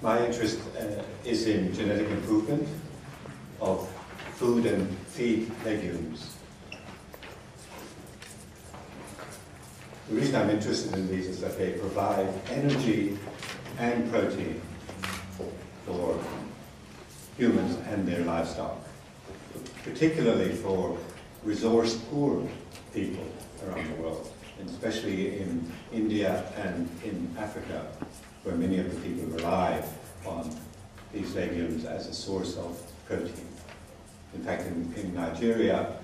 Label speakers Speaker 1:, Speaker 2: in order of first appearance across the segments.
Speaker 1: My interest is in genetic improvement of food and feed legumes. The reason I'm interested in these is that they provide energy and protein for humans and their livestock, particularly for resource-poor people around the world, and especially in India and in Africa, where many of the people rely on these legumes as a source of protein. In fact, in Nigeria,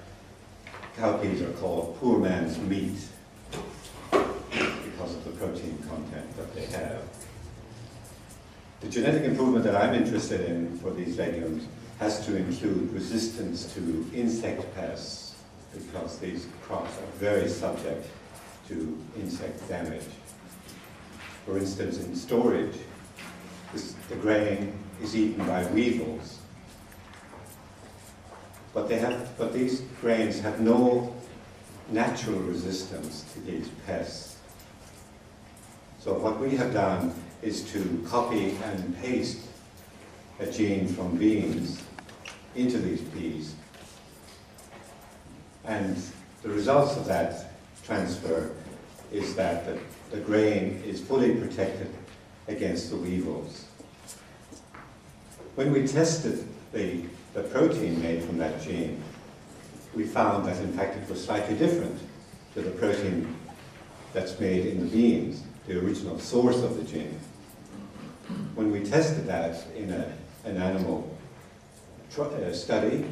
Speaker 1: cowpeas are called poor man's meat because of the protein content that they have. The genetic improvement that I'm interested in for these legumes has to include resistance to insect pests, because these crops are very subject to insect damage. For instance, in storage, the grain is eaten by weevils, but these grains have no natural resistance to these pests. So what we have done is to copy and paste a gene from beans into these peas. And the results of that transfer is that the grain is fully protected against the weevils. When we tested the protein made from that gene, we found that in fact it was slightly different to the protein that's made in the beans, the original source of the gene. When we tested that in an animal study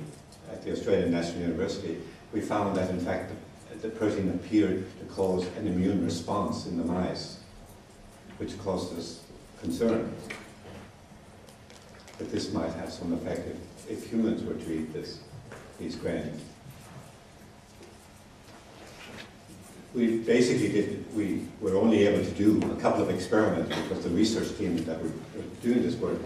Speaker 1: at the Australian National University, we found that in fact the protein appeared to cause an immune response in the mice, which caused us concern that this might have some effect if humans were to eat these grains. We were only able to do a couple of experiments because the research teams that were doing this work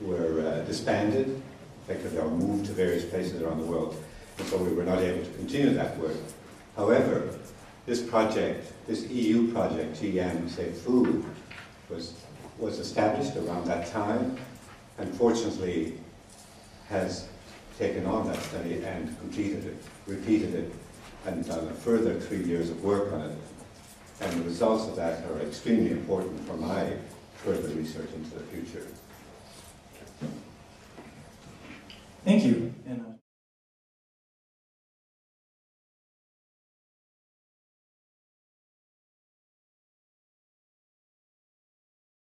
Speaker 1: were disbanded, effectively, or moved to various places around the world, and so we were not able to continue that work. However, this project, this EU project, GMSAFOOD, was established around that time, and fortunately has taken on that study and completed it, repeated it, and done a further 3 years of work on it. And the results of that are extremely important for my further research into the future.
Speaker 2: Thank you.